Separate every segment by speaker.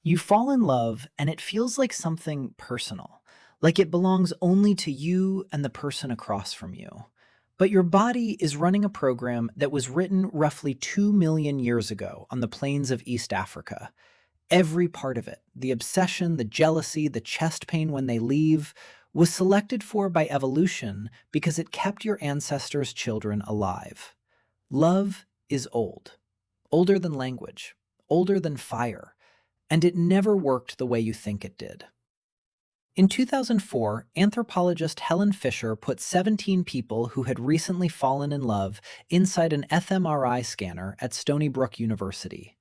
Speaker 1: You fall in love and it feels like something personal, like it belongs only to you and the person across from you. But your body is running a program that was written roughly 2 million years ago on the plains of East Africa. Every part of it, the obsession, the jealousy, the chest pain when they leave, was selected for by evolution because it kept your ancestors' children alive. Love is old, older than language, older than fire, and it never worked the way you think it did. In 2004, anthropologist Helen Fisher put 17 people who had recently fallen in love inside an fMRI scanner at Stony Brook University.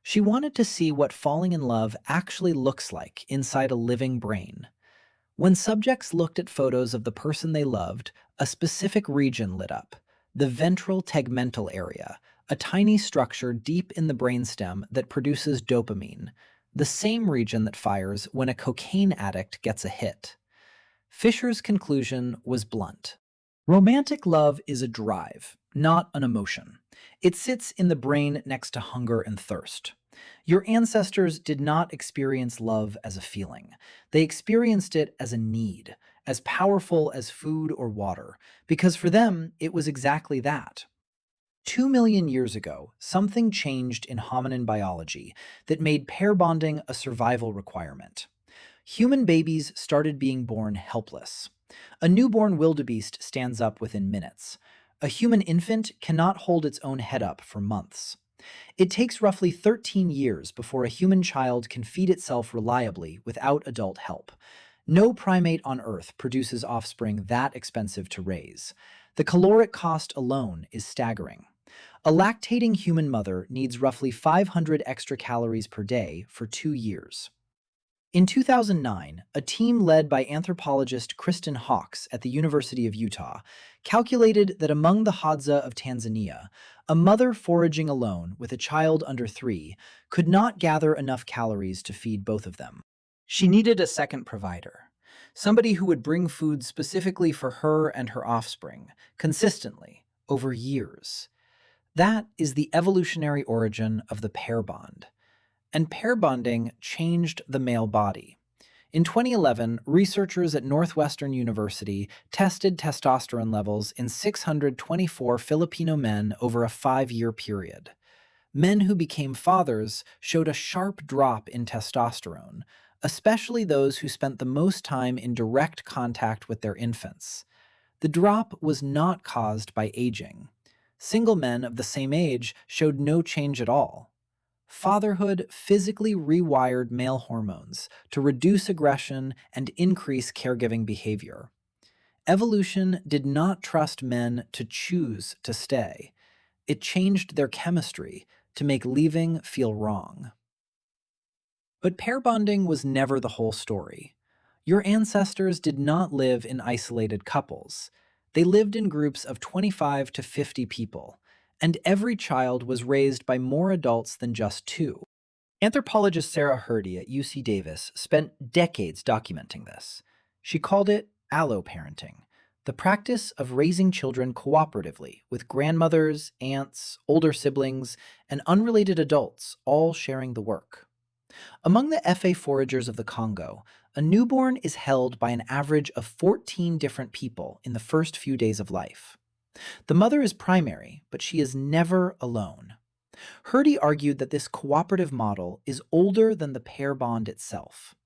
Speaker 1: She wanted to see what falling in love actually looks like inside a living brain. When subjects looked at photos of the person they loved, a specific region lit up, the ventral tegmental area, a tiny structure deep in the brainstem that produces dopamine, the same region that fires when a cocaine addict gets a hit. Fisher's conclusion was blunt. Romantic love is a drive, not an emotion. It sits in the brain next to hunger and thirst. Your ancestors did not experience love as a feeling. They experienced it as a need, as powerful as food or water, because for them, it was exactly that. 2 million years ago, something changed in hominin biology that made pair bonding a survival requirement. Human babies started being born helpless. A newborn wildebeest stands up within minutes. A human infant cannot hold its own head up for months. It takes roughly 13 years before a human child can feed itself reliably without adult help. No primate on Earth produces offspring that expensive to raise. The caloric cost alone is staggering. A lactating human mother needs roughly 500 extra calories per day for 2 years. In 2009, a team led by anthropologist Kristen Hawkes at the University of Utah calculated that among the Hadza of Tanzania, a mother foraging alone with a child under 3 could not gather enough calories to feed both of them. She needed a second provider, somebody who would bring food specifically for her and her offspring, consistently, over years. That is the evolutionary origin of the pair bond. And pair bonding changed the male body. In 2011, researchers at Northwestern University tested testosterone levels in 624 Filipino men over a 5-year period. Men who became fathers showed a sharp drop in testosterone, especially those who spent the most time in direct contact with their infants. The drop was not caused by aging. Single men of the same age showed no change at all. Fatherhood physically rewired male hormones to reduce aggression and increase caregiving behavior. Evolution did not trust men to choose to stay. It changed their chemistry to make leaving feel wrong. But pair bonding was never the whole story. Your ancestors did not live in isolated couples. They lived in groups of 25 to 50 people, and every child was raised by more adults than just 2. Anthropologist Sarah Hrdy at UC Davis spent decades documenting this. She called it alloparenting, the practice of raising children cooperatively with grandmothers, aunts, older siblings, and unrelated adults all sharing the work. Among the FA foragers of the Congo, a newborn is held by an average of 14 different people in the first few days of life. The mother is primary, but she is never alone. Hrdy argued that this cooperative model is older than the pair bond itself.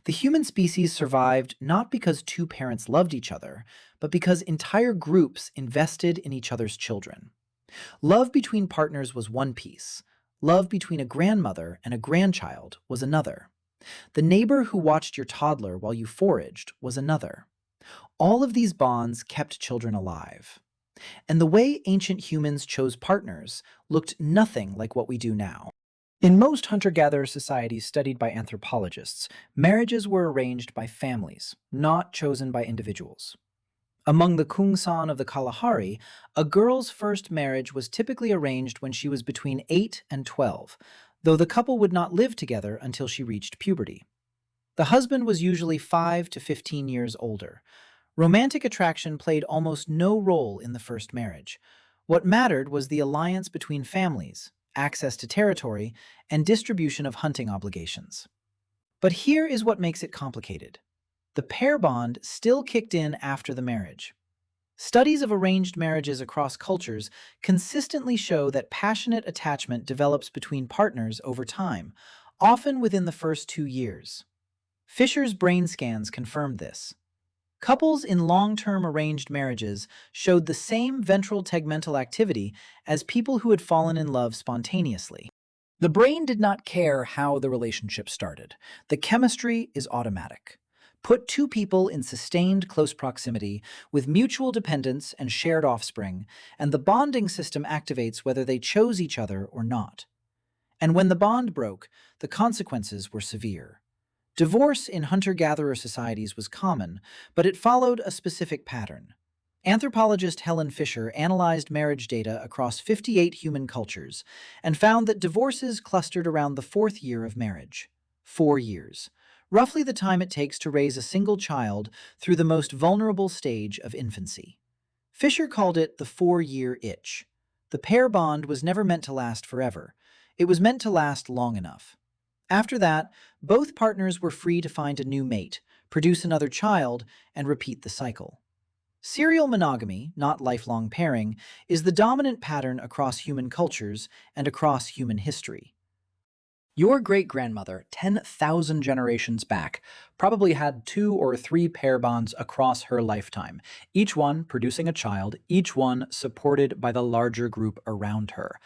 Speaker 1: The human species survived not because 2 parents loved each other, but because entire groups invested in each other's children. Love between partners was one piece. Love between a grandmother and a grandchild was another. The neighbor who watched your toddler while you foraged was another. All of these bonds kept children alive. And the way ancient humans chose partners looked nothing like what we do now. In most hunter-gatherer societies studied by anthropologists, marriages were arranged by families, not chosen by individuals. Among the Kungsan of the Kalahari, a girl's first marriage was typically arranged when she was between 8 and 12, though the couple would not live together until she reached puberty. The husband was usually 5 to 15 years older. Romantic attraction played almost no role in the first marriage. What mattered was the alliance between families, access to territory, and distribution of hunting obligations. But here is what makes it complicated. The pair bond still kicked in after the marriage. Studies of arranged marriages across cultures consistently show that passionate attachment develops between partners over time, often within the first 2 years. Fisher's brain scans confirmed this. Couples in long-term arranged marriages showed the same ventral tegmental activity as people who had fallen in love spontaneously. The brain did not care how the relationship started. The chemistry is automatic. Put two people in sustained close proximity with mutual dependence and shared offspring, and the bonding system activates whether they chose each other or not. And when the bond broke, the consequences were severe. Divorce in hunter-gatherer societies was common, but it followed a specific pattern. Anthropologist Helen Fisher analyzed marriage data across 58 human cultures and found that divorces clustered around the fourth year of marriage. 4 years. Roughly the time it takes to raise a single child through the most vulnerable stage of infancy. Fisher called it the 4-year itch. The pair bond was never meant to last forever. It was meant to last long enough. After that, both partners were free to find a new mate, produce another child, and repeat the cycle. Serial monogamy, not lifelong pairing, is the dominant pattern across human cultures and across human history. Your great-grandmother, 10,000 generations back, probably had 2 or 3 pair bonds across her lifetime, each one producing a child, each one supported by the larger group around her.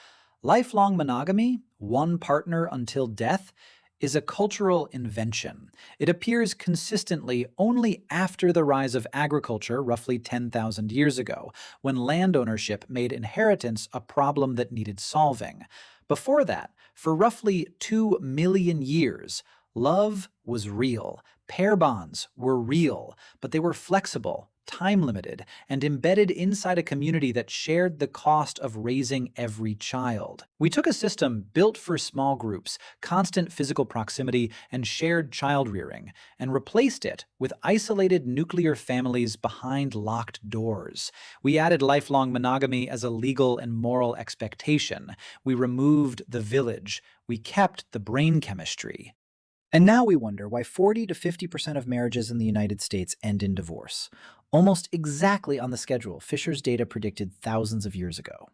Speaker 1: Lifelong monogamy, one partner until death, is a cultural invention. It appears consistently only after the rise of agriculture roughly 10,000 years ago, when land ownership made inheritance a problem that needed solving. Before that, for roughly 2 million years, love was real. Pair bonds were real, but they were flexible, time-limited, and embedded inside a community that shared the cost of raising every child. We took a system built for small groups, constant physical proximity, and shared child-rearing, and replaced it with isolated nuclear families behind locked doors. We added lifelong monogamy as a legal and moral expectation. We removed the village. We kept the brain chemistry. And now we wonder why 40 to 50% of marriages in the United States end in divorce, almost exactly on the schedule Fisher's data predicted thousands of years ago.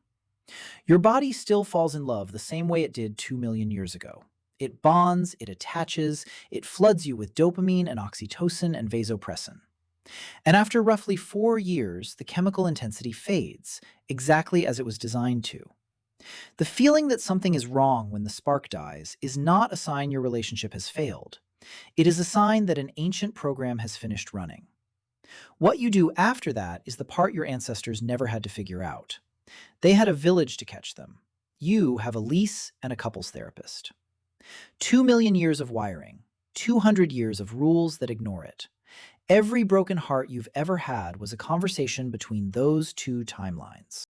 Speaker 1: Your body still falls in love the same way it did 2 million years ago. It bonds, it attaches, it floods you with dopamine and oxytocin and vasopressin. And after roughly 4 years, the chemical intensity fades, exactly as it was designed to. The feeling that something is wrong when the spark dies is not a sign your relationship has failed. It is a sign that an ancient program has finished running. What you do after that is the part your ancestors never had to figure out. They had a village to catch them. You have a lease and a couples therapist. 2 million years of wiring, 200 years of rules that ignore it. Every broken heart you've ever had was a conversation between those two timelines.